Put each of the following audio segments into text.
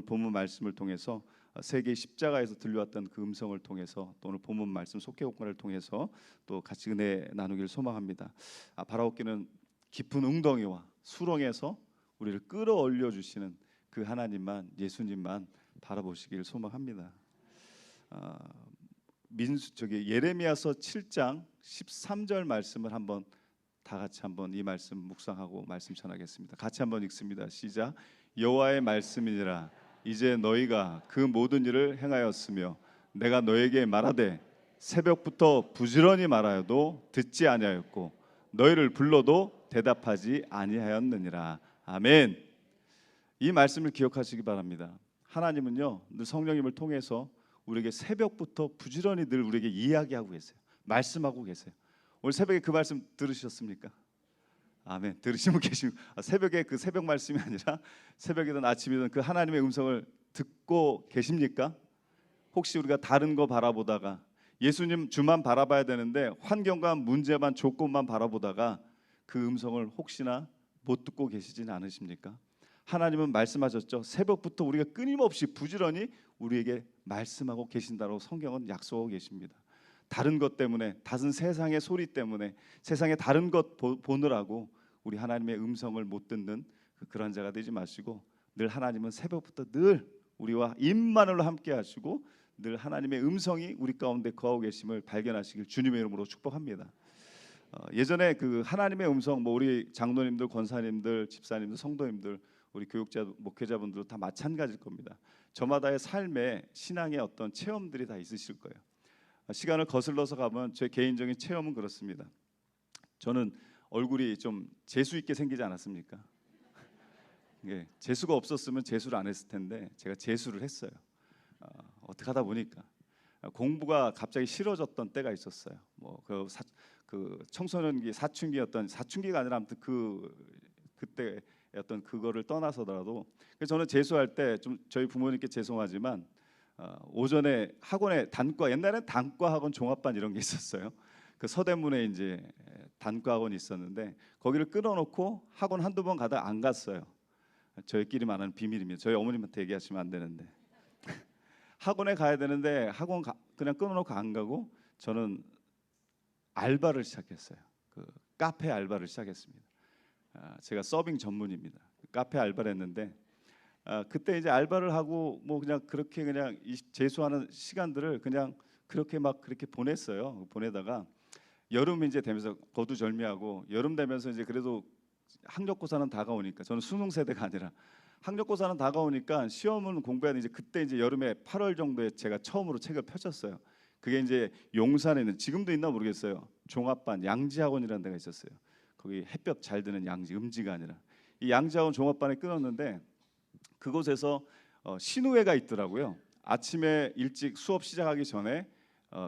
본문 말씀을 통해서 세계 십자가에서 들려왔던 그 음성을 통해서 또 오늘 본문 말씀 속회복음을 통해서 또 같이 은혜 나누기를 소망합니다. 바라옵기는 깊은 웅덩이와 수렁에서 우리를 끌어올려 주시는 그 하나님만, 예수님만 바라보시길 소망합니다. 예레미야서 7장 13절 말씀을 한번 다 같이 한번 이 말씀 묵상하고 말씀 전하겠습니다. 같이 한번 읽습니다. 시작. 여호와의 말씀이니라. 이제 너희가 그 모든 일을 행하였으며 내가 너에게 말하되 새벽부터 부지런히 말하여도 듣지 아니하였고 너희를 불러도 대답하지 아니하였느니라. 아멘. 이 말씀을 기억하시기 바랍니다. 하나님은요 늘 성령님을 통해서 우리에게 새벽부터 부지런히 늘 우리에게 이야기하고 계세요. 말씀하고 계세요. 오늘 새벽에 그 말씀 들으셨습니까? 아멘. 들으시면 계시고 새벽에 그 새벽 말씀이 아니라 새벽이든 아침이든 그 하나님의 음성을 듣고 계십니까? 혹시 우리가 다른 거 바라보다가 예수님 주만 바라봐야 되는데 환경과 문제만 조건만 바라보다가 그 음성을 혹시나 못 듣고 계시지는 않으십니까? 하나님은 말씀하셨죠. 새벽부터 우리가 끊임없이 부지런히 우리에게 말씀하고 계신다고 성경은 약속하고 계십니다. 다른 것 때문에, 다른 세상의 소리 때문에, 세상의 다른 것 보느라고 우리 하나님의 음성을 못 듣는 그런 자가 되지 마시고 늘 하나님은 새벽부터 늘 우리와 임마누엘로 함께 하시고 늘 하나님의 음성이 우리 가운데 거하고 계심을 발견하시길 주님의 이름으로 축복합니다. 예전에 그 하나님의 음성, 우리 장로님들, 권사님들, 집사님들, 성도님들, 우리 교육자, 목회자분들도 다 마찬가지일 겁니다. 저마다의 삶의 신앙의 어떤 체험들이 다 있으실 거예요. 시간을 거슬러서 가면 제 개인적인 체험은 그렇습니다. 저는 얼굴이 좀 재수 있게 생기지 않았습니까? 예, 재수가 없었으면 재수를 안 했을 텐데 제가 재수를 했어요. 어떻게 하다 보니까 공부가 갑자기 싫어졌던 때가 있었어요. 그 청소년기 사춘기가 아니라 아무튼 그때 어떤 그거를 떠나서더라도 저는 재수할 때 좀 저희 부모님께 죄송하지만 오전에 학원에 옛날엔 단과 학원 종합반 이런 게 있었어요. 그 서대문에 이제 단과 학원이 있었는데 거기를 끊어놓고 학원 한두 번 가다 안 갔어요. 저희끼리만 하는 비밀입니다. 저희 어머님한테 얘기하시면 안 되는데 학원에 가야 되는데 그냥 끊어놓고 안 가고 저는 알바를 시작했어요. 그 카페 알바를 시작했습니다. 제가 서빙 전문입니다. 카페 알바를 했는데 그때 이제 알바를 하고 그냥 그렇게 그냥 재수하는 시간들을 그냥 그렇게 보냈어요. 보내다가 여름 이제 되면서 거두절미하고 여름 되면서 이제 그래도 학력고사는 다가오니까 저는 수능 세대가 아니라 학력고사는 다가오니까 시험은 공부해야 되는데 그때 이제 여름에 8월 정도에 제가 처음으로 책을 펼쳤어요. 그게 이제 용산에 있는 지금도 있나 모르겠어요. 종합반 양지학원이라는 데가 있었어요. 거기 햇볕 잘 드는 양지, 음지가 아니라 이 양지학원 종합반에 끊었는데 그곳에서 신우회가 있더라고요. 아침에 일찍 수업 시작하기 전에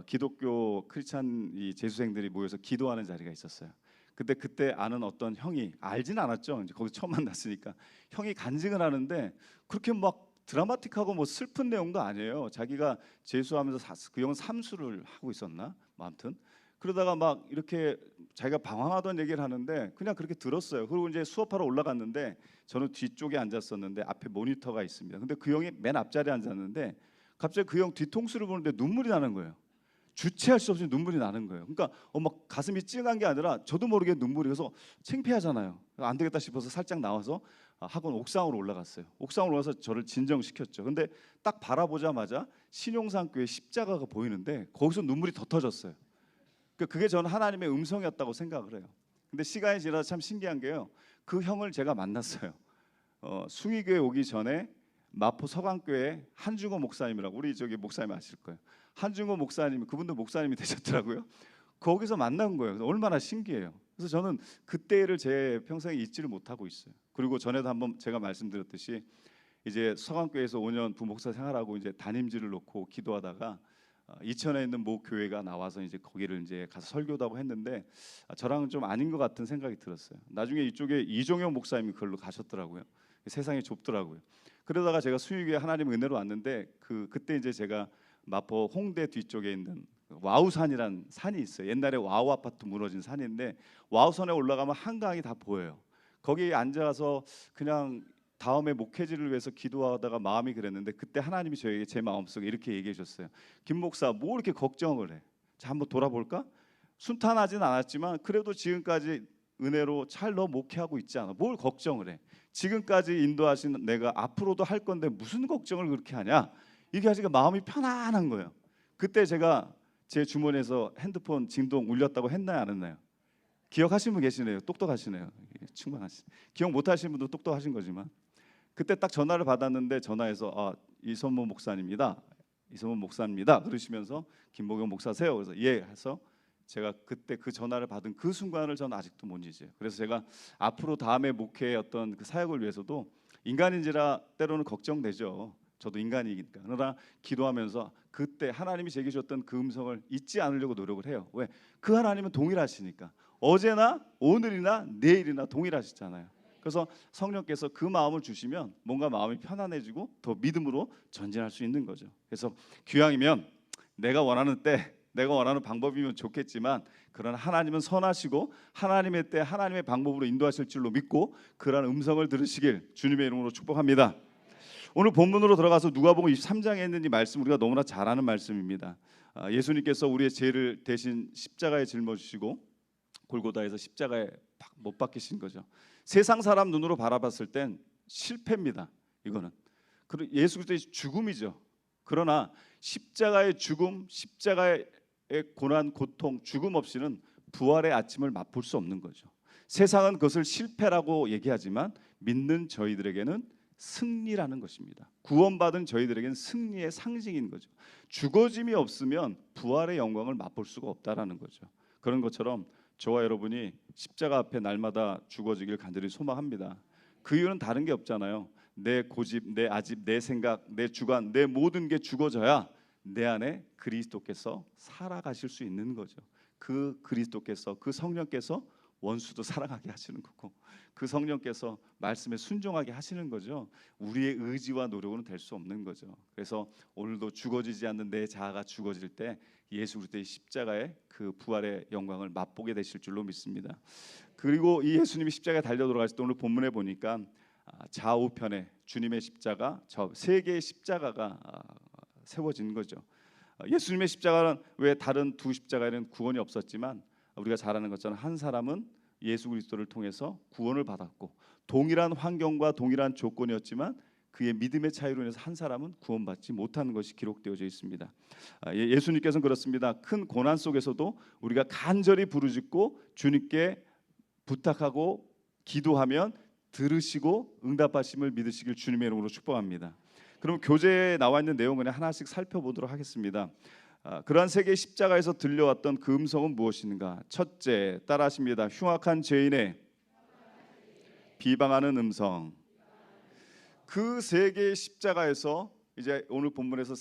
기독교 크리스찬 이 재수생들이 모여서 기도하는 자리가 있었어요. 그때 아는 어떤 형이 알진 않았죠. 이제 거기 처음 만났으니까 형이 간증을 하는데 그렇게 막 드라마틱하고 슬픈 내용도 아니에요. 자기가 재수하면서 그 형은 삼수를 하고 있었나? 아무튼 그러다가 막 이렇게 자기가 방황하던 얘기를 하는데 그냥 그렇게 들었어요. 그리고 이제 수업하러 올라갔는데 저는 뒤쪽에 앉았었는데 앞에 모니터가 있습니다. 근데 그 형이 맨 앞자리에 앉았는데 갑자기 그 형 뒤통수를 보는데 눈물이 나는 거예요. 주체할 수 없이 눈물이 나는 거예요. 그러니까 막 가슴이 찡한 게 아니라 저도 모르게 눈물이 그래서 창피하잖아요. 안 되겠다 싶어서 살짝 나와서 학원 옥상으로 올라갔어요. 옥상으로 와서 저를 진정시켰죠. 근데 딱 바라보자마자 신용산교회 십자가가 보이는데 거기서 눈물이 더 터졌어요. 그게 저는 하나님의 음성이었다고 생각을 해요. 근데 시간이 지나서 참 신기한 게요. 그 형을 제가 만났어요. 숭의교회 오기 전에 마포 서강교회 한중호 목사님이라고 우리 저기 목사님 아실 거예요. 한중호 목사님 그분도 목사님이 되셨더라고요. 거기서 만난 거예요. 얼마나 신기해요. 그래서 저는 그때를 제 평생에 잊지를 못하고 있어요. 그리고 전에도 한번 제가 말씀드렸듯이 이제 서강교회에서 5년 부목사 생활하고 이제 담임지를 놓고 기도하다가 이천에 있는 모 교회가 나와서 이제 거기를 이제 가서 설교도 하고 했는데 저랑은 좀 아닌 것 같은 생각이 들었어요. 나중에 이쪽에 이종영 목사님이 그걸로 가셨더라고요. 세상이 좁더라고요. 그러다가 제가 수유교회 하나님 은혜로 왔는데 그때 이제 제가 마포 홍대 뒤쪽에 있는 와우산이란 산이 있어요. 옛날에 와우 아파트 무너진 산인데 와우산에 올라가면 한강이 다 보여요. 거기 앉아서 그냥 다음에 목회지를 위해서 기도하다가 마음이 그랬는데 그때 하나님이 저에게 제 마음속에 이렇게 얘기해 주셨어요. 김 목사 뭐 이렇게 걱정을 해? 자, 한번 돌아볼까? 순탄하진 않았지만 그래도 지금까지 은혜로 잘 너 목회하고 있지 않아? 뭘 걱정을 해? 지금까지 인도하신 내가 앞으로도 할 건데 무슨 걱정을 그렇게 하냐? 이게 아직 마음이 편안한 거예요. 그때 제가 제 주머니에서 핸드폰 진동 울렸다고 했나요, 안 했나요? 기억하시는 분 계시네요. 똑똑하시네요. 충분하시. 기억 못하시는 분도 똑똑하신 거지만 그때 딱 전화를 받았는데 전화해서 이선모 목사입니다. 이선모 목사입니다. 그러시면서 김복영 목사세요. 그래서 예 해서 제가 그때 그 전화를 받은 그 순간을 저는 아직도 못 잊어요. 그래서 제가 앞으로 다음에 목회의 어떤 그 사역을 위해서도 인간인지라 때로는 걱정되죠. 저도 인간이니까. 그러나 기도하면서 그때 하나님이 제게 주셨던 그 음성을 잊지 않으려고 노력을 해요. 왜? 그 하나님은 동일하시니까. 어제나 오늘이나 내일이나 동일하시잖아요. 그래서 성령께서 그 마음을 주시면 뭔가 마음이 편안해지고 더 믿음으로 전진할 수 있는 거죠. 그래서 기왕이면 내가 원하는 때 내가 원하는 방법이면 좋겠지만 그러나 하나님은 선하시고 하나님의 때 하나님의 방법으로 인도하실 줄로 믿고 그러한 음성을 들으시길 주님의 이름으로 축복합니다. 오늘 본문으로 들어가서 누가복음 23장에 있는 이 말씀 우리가 너무나 잘 아는 말씀입니다. 예수님께서 우리의 죄를 대신 십자가에 짊어지시고 골고다에서 십자가에 못 박히신 거죠. 세상 사람 눈으로 바라봤을 땐 실패입니다. 이거는 예수 그리스도의 죽음이죠. 그러나 십자가의 죽음, 십자가의 고난, 고통, 죽음 없이는 부활의 아침을 맛볼 수 없는 거죠. 세상은 그것을 실패라고 얘기하지만 믿는 저희들에게는 승리라는 것입니다. 구원받은 저희들에게는 승리의 상징인 거죠. 죽어짐이 없으면 부활의 영광을 맛볼 수가 없다라는 거죠. 그런 것처럼 저와 여러분이 십자가 앞에 날마다 죽어지길 간절히 소망합니다. 그 이유는 다른 게 없잖아요. 내 고집, 내 아집, 내 생각, 내 주관, 내 모든 게 죽어져야 내 안에 그리스도께서 살아가실 수 있는 거죠. 그 그리스도께서, 그 성령께서 원수도 사랑하게 하시는 거고 그 성령께서 말씀에 순종하게 하시는 거죠. 우리의 의지와 노력으로는 될 수 없는 거죠. 그래서 오늘도 죽어지지 않는 내 자아가 죽어질 때 예수 그리스도의 십자가의 그 부활의 영광을 맛보게 되실 줄로 믿습니다. 그리고 이 예수님이 십자가에 달려 돌아가실 때 오늘 본문에 보니까 좌우편에 주님의 십자가, 저 세 개의 십자가가 세워진 거죠. 예수님의 십자가는 왜 다른 두 십자가에는 구원이 없었지만 우리가 잘 아는 것처럼 한 사람은 예수 그리스도를 통해서 구원을 받았고 동일한 환경과 동일한 조건이었지만 그의 믿음의 차이로 인해서 한 사람은 구원받지 못하는 것이 기록되어져 있습니다. 예수님께서는 그렇습니다. 큰 고난 속에서도 우리가 간절히 부르짖고 주님께 부탁하고 기도하면 들으시고 응답하심을 믿으시길 주님의 이름으로 축복합니다. 그럼 교재에 나와 있는 내용을 하나씩 살펴보도록 하겠습니다. 그러한 세 개의 십자가에서 들려왔던 그 음성은 무엇인가? 첫째, 따라하십니다. 흉악한 죄인의 비방하는 음성. 그 세 개의 십자가에서 이제 오늘 본문에서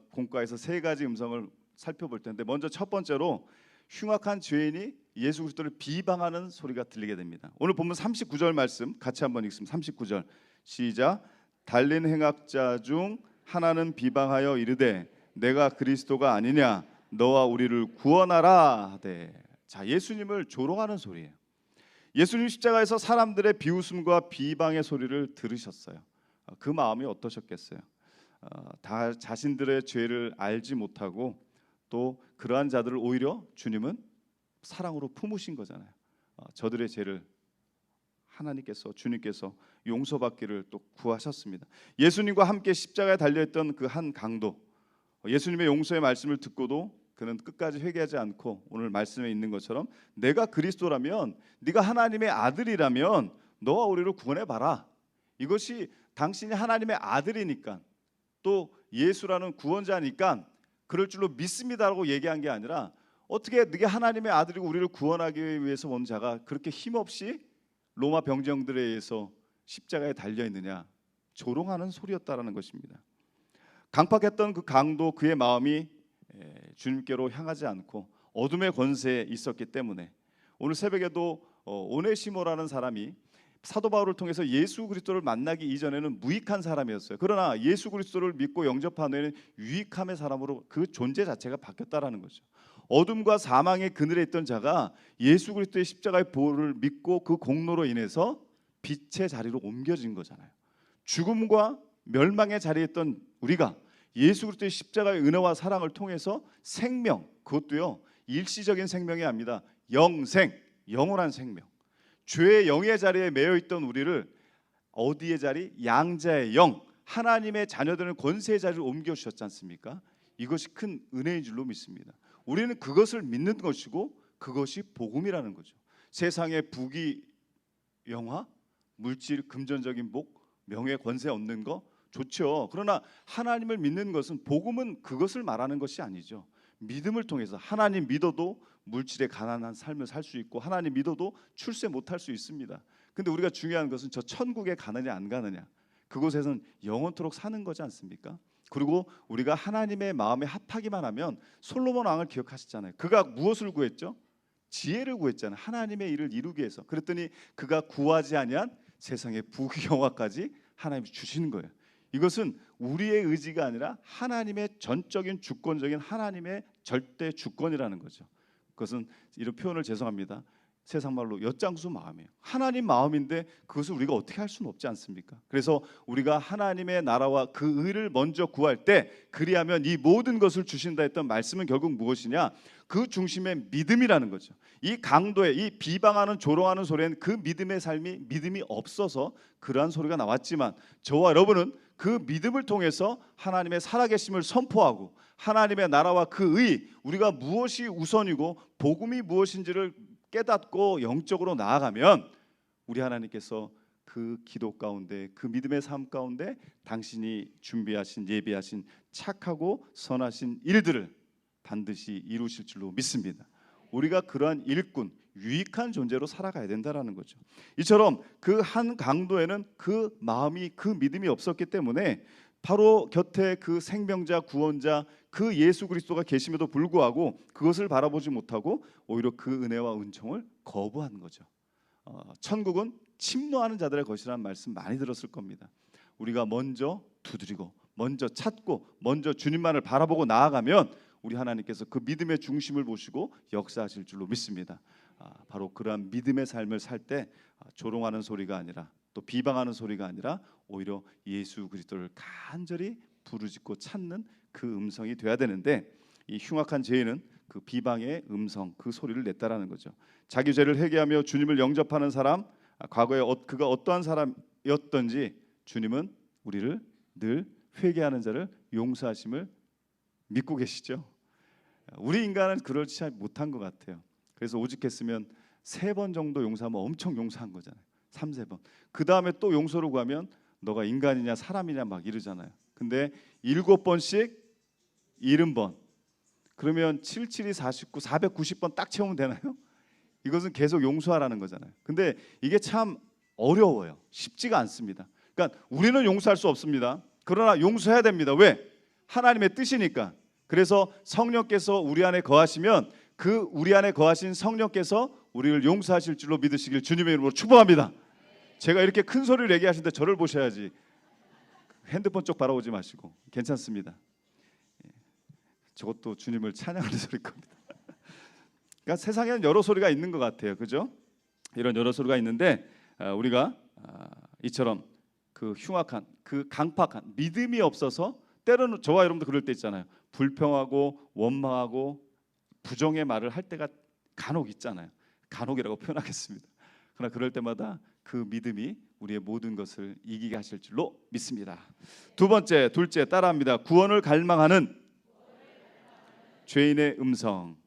공과에서 세 가지 음성을 살펴볼 텐데 먼저 첫 번째로 흉악한 죄인이 예수 그리스도를 비방하는 소리가 들리게 됩니다. 오늘 본문 39절 말씀 같이 한번 읽습니다. 39절 시작. 달린 행악자 중 하나는 비방하여 이르되 내가 그리스도가 아니냐 너와 우리를 구원하라 하되. 자, 예수님을 조롱하는 소리예요. 예수님 십자가에서 사람들의 비웃음과 비방의 소리를 들으셨어요. 그 마음이 어떠셨겠어요? 다 자신들의 죄를 알지 못하고 또 그러한 자들을 오히려 주님은 사랑으로 품으신 거잖아요. 저들의 죄를 하나님께서 주님께서 용서받기를 또 구하셨습니다. 예수님과 함께 십자가에 달려있던 그 한 강도, 예수님의 용서의 말씀을 듣고도 그는 끝까지 회개하지 않고 오늘 말씀에 있는 것처럼 내가 그리스도라면, 네가 하나님의 아들이라면 너와 우리를 구원해 봐라. 이것이 당신이 하나님의 아들이니까 또 예수라는 구원자니까 그럴 줄로 믿습니다라고 얘기한 게 아니라 어떻게 네가 하나님의 아들이고 우리를 구원하기 위해서 온 자가 그렇게 힘없이 로마 병정들에 의해서 십자가에 달려 있느냐, 조롱하는 소리였다라는 것입니다. 강팍했던 그 강도, 그의 마음이 주님께로 향하지 않고 어둠의 권세에 있었기 때문에 오늘 새벽에도 오네시모라는 사람이 사도 바울을 통해서 예수 그리스도를 만나기 이전에는 무익한 사람이었어요. 그러나 예수 그리스도를 믿고 영접한 후에는 유익함의 사람으로 그 존재 자체가 바뀌었다라는 거죠. 어둠과 사망의 그늘에 있던 자가 예수 그리스도의 십자가의 보혈을 믿고 그 공로로 인해서 빛의 자리로 옮겨진 거잖아요. 죽음과 멸망의 자리에 있던 우리가 예수 그리스도의 십자가의 은혜와 사랑을 통해서 생명, 그것도요 일시적인 생명이 아닙니다. 영생, 영원한 생명. 죄의 영의 자리에 매여 있던 우리를 어디의 자리? 양자의 영, 하나님의 자녀들은 권세의 자리를 옮겨 주셨지 않습니까? 이것이 큰 은혜인 줄로 믿습니다. 우리는 그것을 믿는 것이고 그것이 복음이라는 거죠. 세상의 부귀 영화, 물질, 금전적인 복, 명예, 권세 얻는 거 좋죠. 그러나 하나님을 믿는 것은, 복음은 그것을 말하는 것이 아니죠. 믿음을 통해서 하나님 믿어도 물질에 가난한 삶을 살 수 있고, 하나님 믿어도 출세 못할 수 있습니다. 근데 우리가 중요한 것은 저 천국에 가느냐 안 가느냐, 그곳에서는 영원토록 사는 거지 않습니까? 그리고 우리가 하나님의 마음에 합하기만 하면, 솔로몬 왕을 기억하시잖아요. 그가 무엇을 구했죠? 지혜를 구했잖아요. 하나님의 일을 이루기 위해서. 그랬더니 그가 구하지 아니한 세상의 부귀영화까지 하나님이 주시는 거예요. 이것은 우리의 의지가 아니라 하나님의 전적인 주권적인 하나님의 절대 주권이라는 거죠. 그것은, 이런 표현을 죄송합니다, 세상 말로 엿장수 마음이에요. 하나님 마음인데 그것을 우리가 어떻게 할 수는 없지 않습니까? 그래서 우리가 하나님의 나라와 그 의를 먼저 구할 때, 그리하면 이 모든 것을 주신다 했던 말씀은 결국 무엇이냐? 그 중심의 믿음이라는 거죠. 이 강도에, 이 비방하는 조롱하는 소리엔 그 믿음의 삶이, 믿음이 없어서 그러한 소리가 나왔지만, 저와 여러분은 그 믿음을 통해서 하나님의 살아계심을 선포하고 하나님의 나라와 그 의, 우리가 무엇이 우선이고 복음이 무엇인지를 깨닫고 영적으로 나아가면, 우리 하나님께서 그 기도 가운데, 그 믿음의 삶 가운데 당신이 준비하신, 예비하신 착하고 선하신 일들을 반드시 이루실 줄로 믿습니다. 우리가 그러한 일꾼, 유익한 존재로 살아가야 된다라는 거죠. 이처럼 그 한 강도에는 그 마음이, 그 믿음이 없었기 때문에 바로 곁에 그 생명자, 구원자, 그 예수 그리스도가 계심에도 불구하고 그것을 바라보지 못하고 오히려 그 은혜와 은총을 거부하는 거죠. 천국은 침노하는 자들의 것이라는 말씀 많이 들었을 겁니다. 우리가 먼저 두드리고, 먼저 찾고, 먼저 주님만을 바라보고 나아가면 우리 하나님께서 그 믿음의 중심을 보시고 역사하실 줄로 믿습니다. 바로 그러한 믿음의 삶을 살 때 조롱하는 소리가 아니라, 또 비방하는 소리가 아니라, 오히려 예수 그리스도를 간절히 부르짖고 찾는 그 음성이 돼야 되는데, 이 흉악한 죄인은 그 비방의 음성, 그 소리를 냈다라는 거죠. 자기 죄를 회개하며 주님을 영접하는 사람, 과거에 그가 어떠한 사람이었던지 주님은 우리를 늘 회개하는 자를 용서하심을 믿고 계시죠. 우리 인간은 그렇지 못한 것 같아요. 그래서 오직했으면 3번 정도 용서하면 엄청 용서한 거잖아요. 3-4번. 그 다음에 또 용서를 구하면 너가 인간이냐 사람이냐 막 이러잖아요. 근데 7번씩 70번. 그러면 7, 7이 49, 490번 딱 채우면 되나요? 이것은 계속 용서하라는 거잖아요. 근데 이게 참 어려워요. 쉽지가 않습니다. 그러니까 우리는 용서할 수 없습니다. 그러나 용서해야 됩니다. 왜? 하나님의 뜻이니까. 그래서 성령께서 우리 안에 거하시면, 그 우리 안에 거하신 성령께서 우리를 용서하실 줄로 믿으시길 주님의 이름으로 축복합니다. 제가 이렇게 큰 소리를 얘기하시는데 저를 보셔야지, 핸드폰 쪽 바라보지 마시고. 괜찮습니다. 저것도 주님을 찬양하는 소리일 겁니다. 그러니까 세상에는 여러 소리가 있는 것 같아요, 그죠? 이런 여러 소리가 있는데 우리가 이처럼 그 흉악한, 그 강팍한 믿음이 없어서, 때로는 저와 여러분도 그럴 때 있잖아요. 불평하고 원망하고 부정의 말을 할 때가 간혹 있잖아요. 간혹이라고 표현하겠습니다. 그러나 그럴 때마다 그 믿음이 우리의 모든 것을 이기게 하실 줄로 믿습니다. 두 번째, 둘째, 따라합니다. 구원을 갈망하는 죄인의 음성.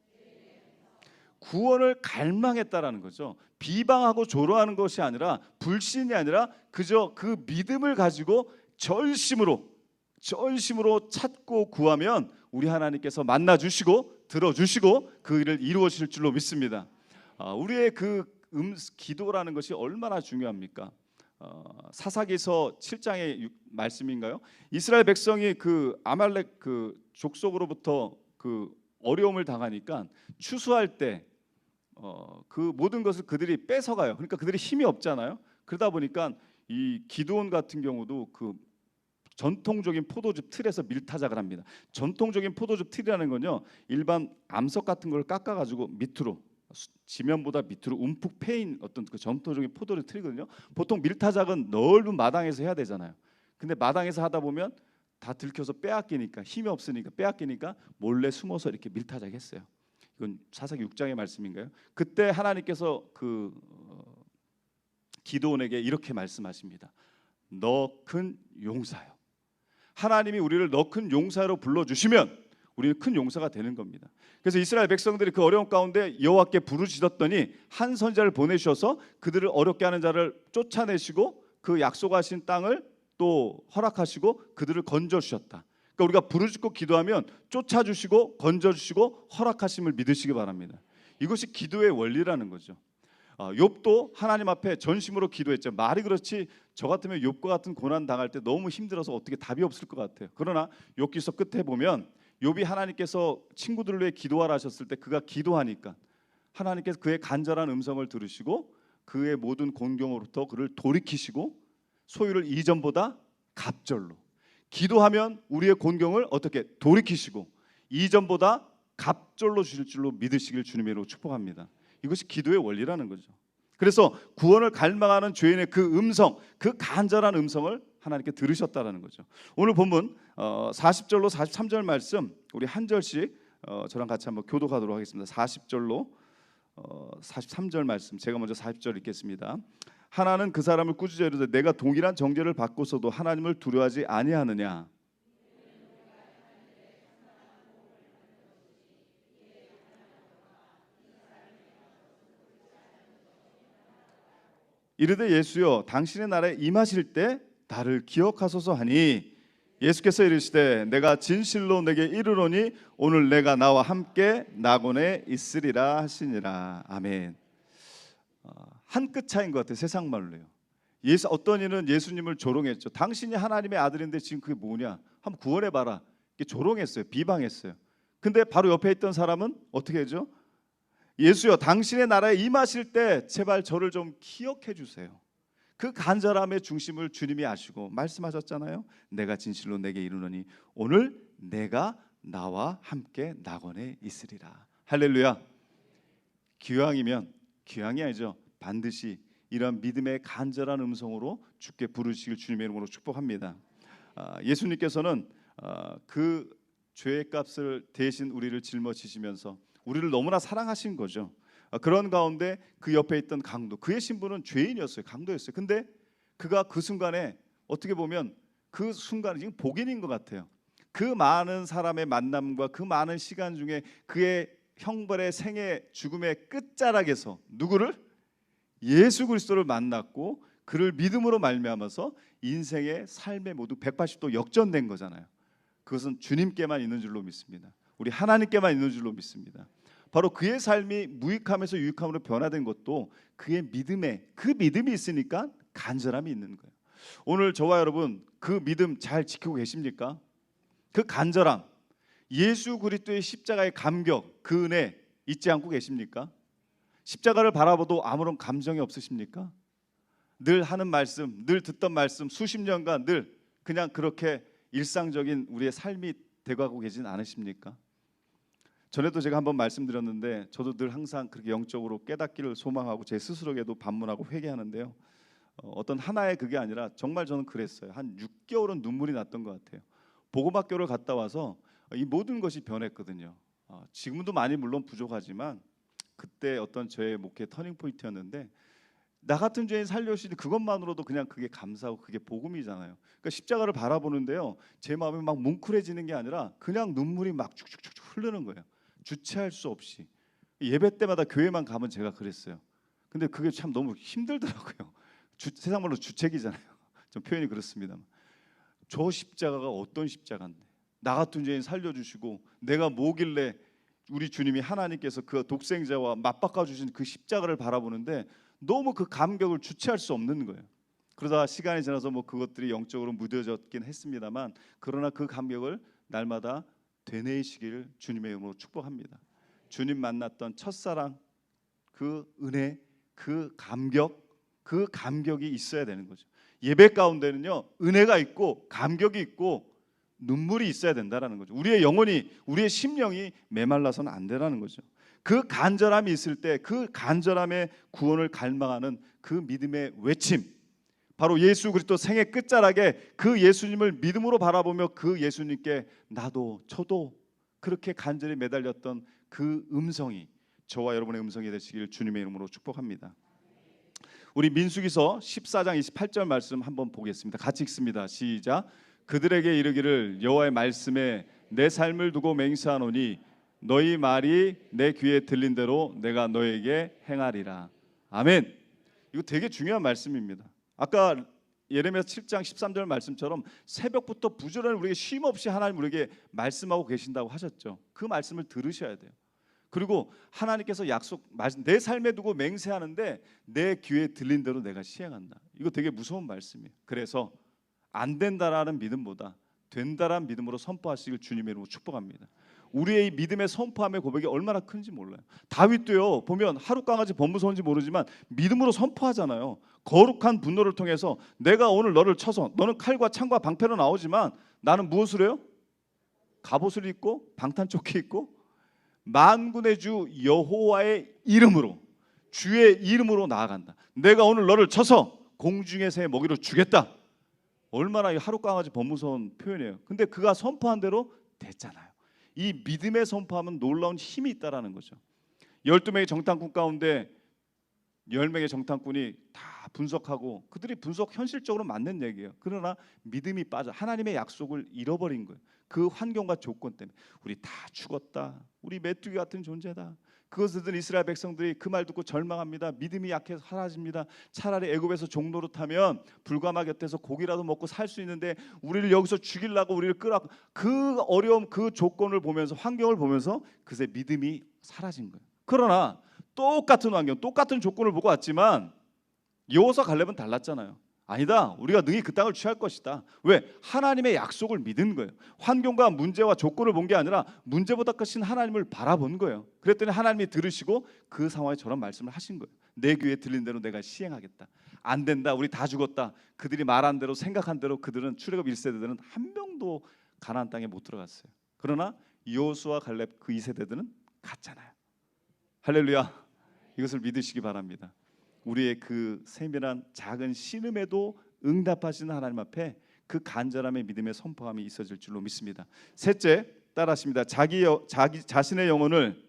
구원을 갈망했다라는 거죠. 비방하고 조롱하는 것이 아니라, 불신이 아니라 그저 그 믿음을 가지고 전심으로 찾고 구하면 우리 하나님께서 만나 주시고 들어주시고 그 일을 이루어질 줄로 믿습니다. 우리의 그 기도라는 것이 얼마나 중요합니까? 사사기서 7장의 말씀인가요? 이스라엘 백성이 그 아말렉 그 족속으로부터 그 어려움을 당하니까 추수할 때 그 모든 것을 그들이 뺏어가요. 그러니까 그들이 힘이 없잖아요. 그러다 보니까 이 기드온 같은 경우도 그 전통적인 포도즙 틀에서 밀타작을 합니다. 전통적인 포도즙 틀이라는 건요, 일반 암석 같은 걸 깎아가지고 밑으로, 지면보다 밑으로 움푹 패인 어떤 그 전통적인 포도즙 틀이거든요. 보통 밀타작은 넓은 마당에서 해야 되잖아요. 근데 마당에서 하다 보면 다 들켜서 빼앗기니까, 힘이 없으니까 빼앗기니까 몰래 숨어서 이렇게 밀타작했어요. 이건 사사기 6장의 말씀인가요? 그때 하나님께서 기드온에게 이렇게 말씀하십니다. 너 큰 용사요. 하나님이 우리를 너 큰 용사로 불러주시면 우리는 큰 용사가 되는 겁니다. 그래서 이스라엘 백성들이 그 어려운 가운데 여호와께 부르짖었더니 한 선지자를 보내주셔서 그들을 어렵게 하는 자를 쫓아내시고 그 약속하신 땅을 또 허락하시고 그들을 건져주셨다. 그러니까 우리가 부르짖고 기도하면 쫓아주시고 건져주시고 허락하심을 믿으시기 바랍니다. 이것이 기도의 원리라는 거죠. 욥도 하나님 앞에 전심으로 기도했죠. 말이 그렇지 저 같으면 욥과 같은 고난 당할 때 너무 힘들어서 어떻게 답이 없을 것 같아요. 그러나 욥기서 끝에 보면 욥이 하나님께서 친구들을 위해 기도하라 하셨을 때 그가 기도하니까 하나님께서 그의 간절한 음성을 들으시고 그의 모든 곤경으로부터 그를 돌이키시고 소유를 이전보다 갑절로, 기도하면 우리의 곤경을 어떻게 돌이키시고 이전보다 갑절로 주실 줄로 믿으시길 주님의 이름으로 축복합니다. 이것이 기도의 원리라는 거죠. 그래서 구원을 갈망하는 죄인의 그 음성, 그 간절한 음성을 하나님께 들으셨다라는 거죠. 오늘 본문 40절로 43절 말씀 우리 한 절씩 저랑 같이 한번 교독하도록 하겠습니다. 40절로 43절 말씀 제가 먼저 40절 읽겠습니다. 하나는 그 사람을 꾸짖어 이르되 내가 동일한 정죄를 받고서도 하나님을 두려워하지 아니하느냐. 이르되 예수여 당신의 나라에 임하실 때 나를 기억하소서 하니 예수께서 이르시되 내가 진실로 내게 이르노니 오늘 내가 나와 함께 낙원에 있으리라 하시니라. 아멘. 한 끗 차이인 것 같아요. 세상 말로요. 어떤 이는 예수님을 조롱했죠. 당신이 하나님의 아들인데 지금 그게 뭐냐? 한번 구원해봐라. 이렇게 조롱했어요. 비방했어요. 근데 바로 옆에 있던 사람은 어떻게 했죠? 예수여 당신의 나라에 임하실 때 제발 저를 좀 기억해 주세요. 그 간절함의 중심을 주님이 아시고 말씀하셨잖아요. 내가 진실로 내게 이르노니 오늘 내가 나와 함께 낙원에 있으리라. 할렐루야. 기왕이 아니죠. 반드시 이런 믿음의 간절한 음성으로 주께 부르시길 주님의 이름으로 축복합니다. 예수님께서는 그 죄의 값을 대신 우리를 짊어지시면서 우리를 너무나 사랑하신 거죠. 그런 가운데 그 옆에 있던 강도, 그의 신분은 죄인이었어요. 강도였어요. 근데 그가 그 순간에 어떻게 보면 그 순간은 지금 복인인 것 같아요. 그 많은 사람의 만남과 그 많은 시간 중에 그의 형벌의 생애 죽음의 끝자락에서 누구를? 예수 그리스도를 만났고 그를 믿음으로 말미암아서 인생의 삶의 모두 180도 역전된 거잖아요. 그것은 주님께만 있는 줄로 믿습니다. 우리 하나님께만 있는 줄로 믿습니다. 바로 그의 삶이 무익함에서 유익함으로 변화된 것도 그의 그 믿음이 있으니까 간절함이 있는 거예요. 오늘 저와 여러분 그 믿음 잘 지키고 계십니까? 그 간절함, 예수 그리스도의 십자가의 감격, 그 은혜 잊지 않고 계십니까? 십자가를 바라봐도 아무런 감정이 없으십니까? 늘 하는 말씀, 늘 듣던 말씀, 수십 년간 늘 그냥 그렇게 일상적인 우리의 삶이 되어가고 계진 않으십니까? 전에도 제가 한번 말씀드렸는데 저도 늘 항상 그렇게 영적으로 깨닫기를 소망하고 제 스스로에게도 반문하고 회개하는데요. 어떤 하나의 그게 아니라 정말 저는 그랬어요. 한 6개월은 눈물이 났던 것 같아요. 복음학교를 갔다 와서 이 모든 것이 변했거든요. 지금도 많이 물론 부족하지만 그때 어떤 저의 목회 터닝 포인트였는데 나 같은 죄인 살려주시니 그것만으로도 그냥 그게 감사하고 그게 복음이잖아요. 그러니까 십자가를 바라보는데요. 제 마음이 막 뭉클해지는 게 아니라 그냥 눈물이 막 축축축 흐르는 거예요. 주체할 수 없이. 예배 때마다 교회만 가면 제가 그랬어요. 근데 그게 참 너무 힘들더라고요. 세상 말로 주책이잖아요. 좀 표현이 그렇습니다만. 저 십자가가 어떤 십자가인데 나 같은 죄인 살려주시고 내가 뭐길래 우리 주님이 하나님께서 그 독생자와 맞바꿔 주신 그 십자가를 바라보는데 너무 그 감격을 주체할 수 없는 거예요. 그러다 시간이 지나서 뭐 그것들이 영적으로 무뎌졌긴 했습니다만 그러나 그 감격을 날마다 되뇌이시길 주님의 이름으로 축복합니다. 주님 만났던 첫사랑, 그 은혜, 그 감격이 있어야 되는 거죠. 예배 가운데는요 은혜가 있고 감격이 있고 눈물이 있어야 된다라는 거죠. 우리의 영혼이, 우리의 심령이 메말라서는 안 되라는 거죠. 그 간절함이 있을 때 그 간절함의 구원을 갈망하는 그 믿음의 외침, 바로 예수 그리스도 생의 끝자락에 그 예수님을 믿음으로 바라보며 그 예수님께 나도 저도 그렇게 간절히 매달렸던 그 음성이 저와 여러분의 음성이 되시길 주님의 이름으로 축복합니다. 우리 민수기서 14장 28절 말씀 한번 보겠습니다. 같이 읽습니다. 시작. 그들에게 이르기를 여호와의 말씀에 내 삶을 두고 맹세하노니 너희 말이 내 귀에 들린 대로 내가 너에게 행하리라. 아멘. 이거 되게 중요한 말씀입니다. 아까 예레미야 7장 13절 말씀처럼 새벽부터 부지런히 우리에게 쉼 없이 하나님 우리에게 말씀하고 계신다고 하셨죠. 그 말씀을 들으셔야 돼요. 그리고 하나님께서 내 삶에 두고 맹세하는데 내 귀에 들린 대로 내가 시행한다. 이거 되게 무서운 말씀이에요. 그래서 안 된다라는 믿음보다 된다라는 믿음으로 선포하시길 주님의 이름으로 축복합니다. 우리의 이 믿음의 선포함의 고백이 얼마나 큰지 몰라요. 다윗도요 보면 하루 강아지 범무서운지 모르지만 믿음으로 선포하잖아요. 거룩한 분노를 통해서 내가 오늘 너를 쳐서 너는 칼과 창과 방패로 나오지만 나는 무엇을 해요? 갑옷을 입고 방탄조끼 입고 만군의 주 여호와의 이름으로 주의 이름으로 나아간다. 내가 오늘 너를 쳐서 공중의 새의 먹이로 주겠다. 얼마나 하루 강아지 범무서운 표현이에요. 근데 그가 선포한 대로 됐잖아요. 이 믿음의 선포하면 놀라운 힘이 있다라는 거죠. 12명의 정탐꾼 가운데 10명의 정탐꾼이 다 분석하고 그들이 분석 현실적으로 맞는 얘기예요. 그러나 믿음이 빠져 하나님의 약속을 잃어버린 거예요. 그 환경과 조건 때문에 우리 다 죽었다. 우리 메뚜기 같은 존재다. 그것을 듣는 이스라엘 백성들이 그 말 듣고 절망합니다. 믿음이 약해서 사라집니다. 차라리 애굽에서 종노릇하면 불가마 곁에서 고기라도 먹고 살 수 있는데 우리를 여기서 죽이려고 우리를 끌어 그 어려움 그 조건을 보면서 환경을 보면서 그새 믿음이 사라진 거예요. 그러나 똑같은 환경 똑같은 조건을 보고 왔지만 여호수아 갈렙은 달랐잖아요. 아니다. 우리가 능히 그 땅을 취할 것이다. 왜? 하나님의 약속을 믿은 거예요. 환경과 문제와 조건을 본 게 아니라 문제보다 크신 하나님을 바라본 거예요. 그랬더니 하나님이 들으시고 그 상황에 저런 말씀을 하신 거예요. 내 귀에 들린 대로 내가 시행하겠다. 안 된다. 우리 다 죽었다. 그들이 말한 대로 생각한 대로 그들은 출애굽 1세대들은 한 명도 가나안 땅에 못 들어갔어요. 그러나 여호수아 갈렙 그 2세대들은 갔잖아요. 할렐루야. 이것을 믿으시기 바랍니다. 우리의 그 세밀한 작은 신음에도 응답하시는 하나님 앞에 그 간절함의 믿음의 선포함이 있어질 줄로 믿습니다. 셋째, 따라하십니다. 자기 자신의 영혼을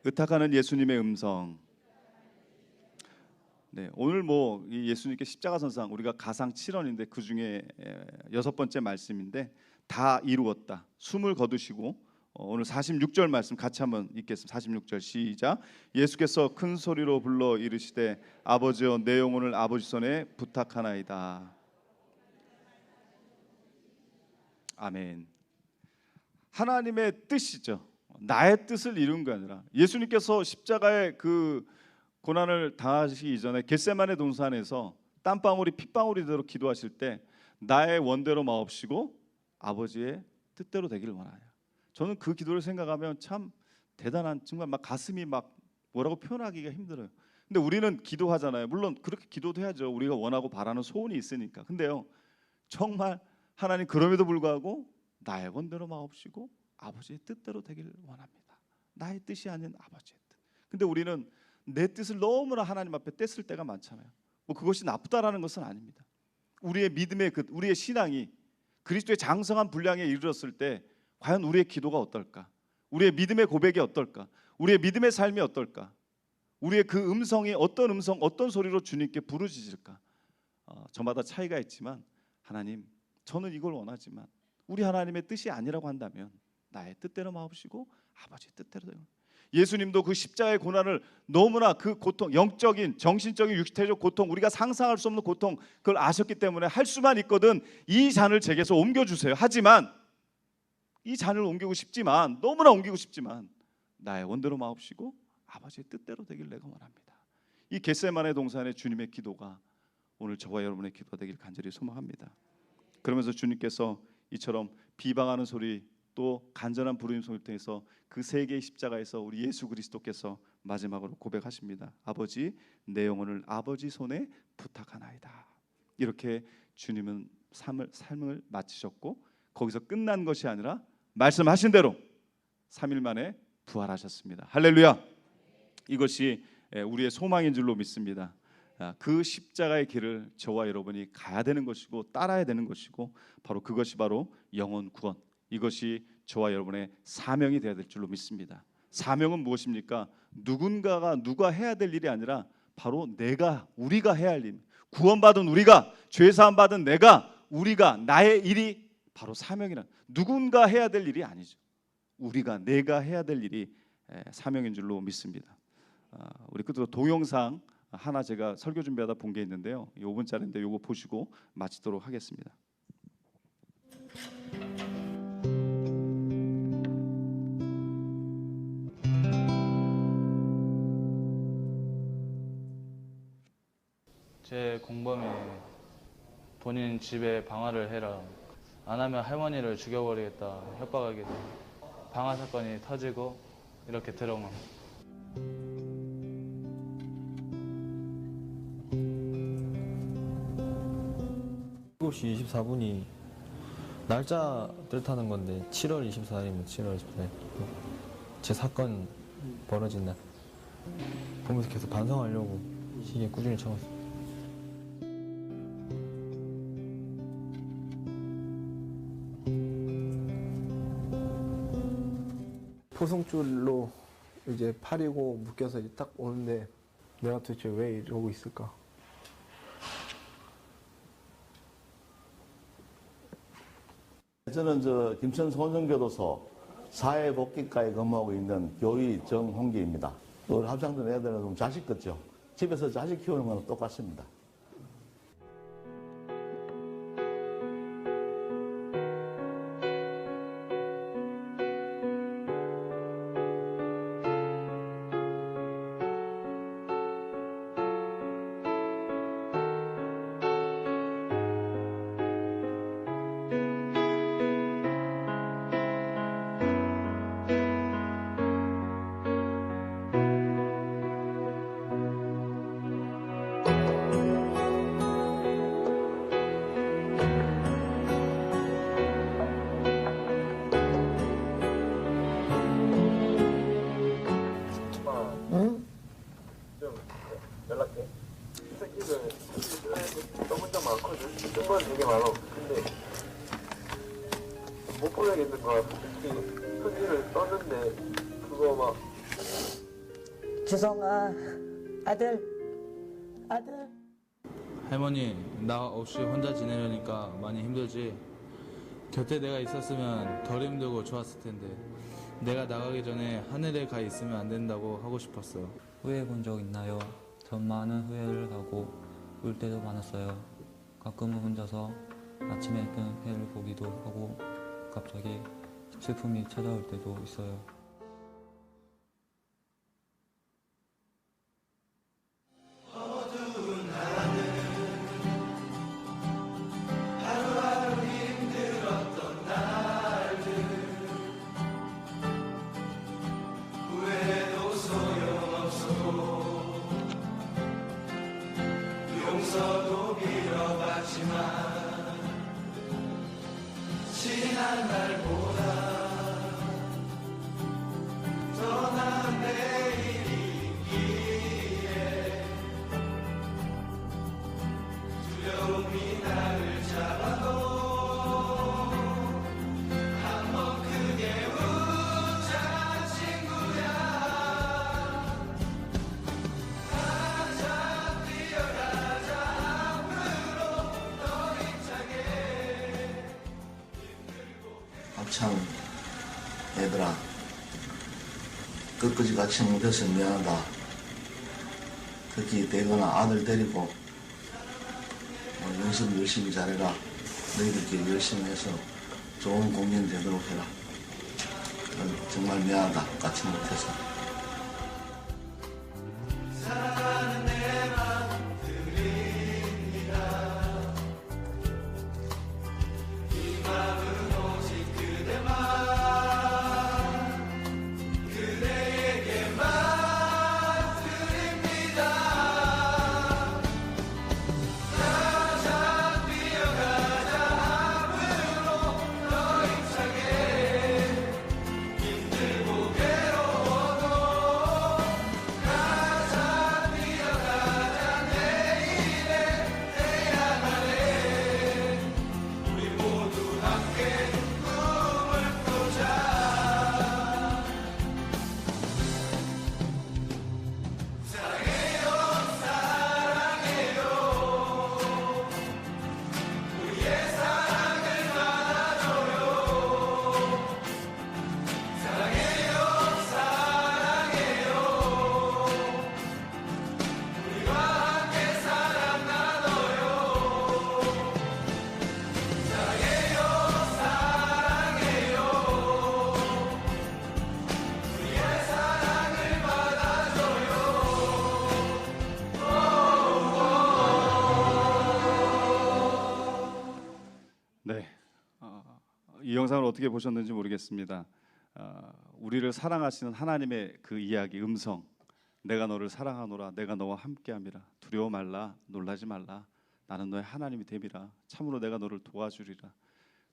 의탁하는 예수님의 음성. 네, 오늘 뭐 예수님께 십자가 선상 우리가 가상 7원인데 그 중에 6번째 말씀인데 다 이루었다. 숨을 거두시고 오늘 46절 말씀 같이 한번 읽겠습니다. 46절 시작. 예수께서 큰 소리로 불러 이르시되 아버지여 내 영혼을 아버지 손에 부탁하나이다. 아멘. 하나님의 뜻이죠. 나의 뜻을 이룬 게 아니라 예수님께서 십자가의 그 고난을 당하시기 이전에 겟세마네 동산에서 땀방울이 핏방울이대로 기도하실 때 나의 원대로 마옵시고 아버지의 뜻대로 되기를 원하여. 저는 그 기도를 생각하면 참 대단한 정말 막 가슴이 막 뭐라고 표현하기가 힘들어요. 근데 우리는 기도하잖아요. 물론 그렇게 기도도 해야죠. 우리가 원하고 바라는 소원이 있으니까. 근데요 정말 하나님 그럼에도 불구하고 나의 원대로 마옵시고 아버지의 뜻대로 되기를 원합니다. 나의 뜻이 아닌 아버지의 뜻. 근데 우리는 내 뜻을 너무나 하나님 앞에 뗐을 때가 많잖아요. 뭐 그것이 나쁘다라는 것은 아닙니다. 우리의 믿음의 우리의 신앙이 그리스도의 장성한 분량에 이르렀을 때 과연 우리의 기도가 어떨까? 우리의 믿음의 고백이 어떨까? 우리의 믿음의 삶이 어떨까? 우리의 그 음성이 어떤 음성, 어떤 소리로 주님께 부르짖을까? 저마다 차이가 있지만 하나님, 저는 이걸 원하지만 우리 하나님의 뜻이 아니라고 한다면 나의 뜻대로 마옵시고 아버지의 뜻대로 되고. 예수님도 그 십자가의 고난을 너무나 그 고통, 영적인, 정신적인, 육체적 고통, 우리가 상상할 수 없는 고통 그걸 아셨기 때문에 할 수만 있거든 이 잔을 제게서 옮겨주세요. 하지만 이 잔을 옮기고 싶지만 너무나 옮기고 싶지만 나의 원대로 마옵시고 아버지의 뜻대로 되길 내가 원합니다. 이 겟세마네 동산의 주님의 기도가 오늘 저와 여러분의 기도가 되길 간절히 소망합니다. 그러면서 주님께서 이처럼 비방하는 소리 또 간절한 부르짖음 소리를 통해서 그 세 개의 십자가에서 우리 예수 그리스도께서 마지막으로 고백하십니다. 아버지 내 영혼을 아버지 손에 부탁하나이다. 이렇게 주님은 삶을 마치셨고 거기서 끝난 것이 아니라 말씀하신 대로 3일 만에 부활하셨습니다. 할렐루야. 이것이 우리의 소망인 줄로 믿습니다. 그 십자가의 길을 저와 여러분이 가야 되는 것이고 따라야 되는 것이고 바로 그것이 바로 영혼 구원, 이것이 저와 여러분의 사명이 되어야 될 줄로 믿습니다. 사명은 무엇입니까? 누가 해야 될 일이 아니라 바로 우리가 해야 할 일. 구원받은 우리가, 죄사함 받은 우리가 나의 일이 바로 사명이란, 누군가 해야 될 일이 아니죠. 내가 해야 될 일이 사명인 줄로 믿습니다. 우리 끝으로 동영상 하나 제가 설교 준비하다 본 게 있는데요. 5분짜리인데 이거 보시고 마치도록 하겠습니다. 제 공범이 본인 집에 방화를 해라, 안 하면 할머니를 죽여버리겠다 협박하게 돼 방화 사건이 터지고 이렇게 들어온 겁니다. 7시 24분이 날짜 뜻하는 건데 7월 24일이면 7월 24일 제 사건 벌어진 날 보면서 계속 반성하려고 시계 꾸준히 쳐왔어요. 포송줄로 이제 팔이고 묶여서 이제 딱 오는데 내가 도대체 왜 이러고 있을까? 저는 김천 소원정교도소 사회복지과에 근무하고 있는 교의 정홍기입니다. 우리 합창단 애들은 좀 자식 같죠? 집에서 자식 키우는 건 똑같습니다. 연락해. 이 새끼들 너 혼자 많거든. 쓴 건 되게 많아. 근데 못 보내겠는 거야. 솔직히 편지를 떴는데 그거 막 주성아, 아들. 할머니, 나 없이 혼자 지내려니까 많이 힘들지? 곁에 내가 있었으면 덜 힘들고 좋았을 텐데 내가 나가기 전에 하늘에 가 있으면 안 된다고 하고 싶었어. 후회해 본 적 있나요? 전 많은 후회를 하고 울 때도 많았어요. 가끔은 혼자서 아침에 뜬 해를 보기도 하고 갑자기 슬픔이 찾아올 때도 있어요. 용서도 빌어봤지만 지난 날보다 더 나은 내일이 있기에 두려움이 나를 잡아도 한번 크게 웃자 친구야. 가자 뛰어가자 앞으로 더 힘차게. 합창 얘들아, 끝까지 같이 못해서 미안하다. 특히 되거나 아들 데리고 연습 열심히 잘해라. 너희들끼리 열심히 해서 좋은 공연 되도록 해라. 정말 미안하다, 같이 못해서. 사랑하는 내 맘 들립니다. 이 맘은 오직 그대만, 그대에게만 드립니다. 가자 뛰어가자 앞으로 더 힘차게. 힘들고 괴로워도 영상을 어떻게 보셨는지 모르겠습니다. 우리를 사랑하시는 하나님의 그 이야기, 음성. 내가 너를 사랑하노라. 내가 너와 함께함이라. 두려워 말라. 놀라지 말라. 나는 너의 하나님이 됨이라. 참으로 내가 너를 도와주리라.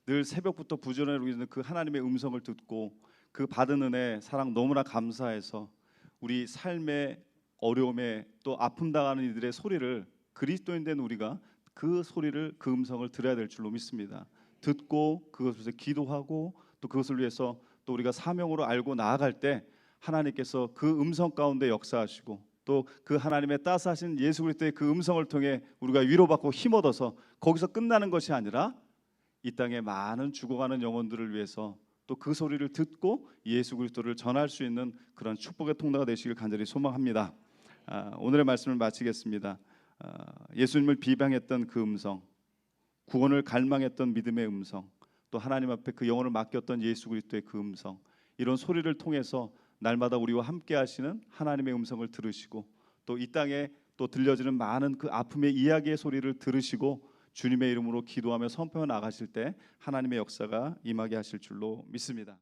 늘 새벽부터 부지런히 우리는 그 하나님의 음성을 듣고 그 받은 은혜, 사랑 너무나 감사해서 우리 삶의 어려움에 또 아픔 당하는 이들의 소리를, 그리스도인 된 우리가 그 소리를, 그 음성을 들어야 될 줄로 믿습니다. 듣고 그것을 위해서 기도하고 또 그것을 위해서 또 우리가 사명으로 알고 나아갈 때 하나님께서 그 음성 가운데 역사하시고 또 그 하나님의 따스하신 예수 그리스도의 그 음성을 통해 우리가 위로받고 힘 얻어서 거기서 끝나는 것이 아니라 이 땅에 많은 죽어가는 영혼들을 위해서 또 그 소리를 듣고 예수 그리스도를 전할 수 있는 그런 축복의 통로가 되시길 간절히 소망합니다. 오늘의 말씀을 마치겠습니다. 예수님을 비방했던 그 음성, 구원을 갈망했던 믿음의 음성, 또 하나님 앞에 그 영혼을 맡겼던 예수 그리스도의 그 음성, 이런 소리를 통해서 날마다 우리와 함께 하시는 하나님의 음성을 들으시고 또 이 땅에 또 들려지는 많은 그 아픔의 이야기의 소리를 들으시고 주님의 이름으로 기도하며 선포해 나가실 때 하나님의 역사가 임하게 하실 줄로 믿습니다.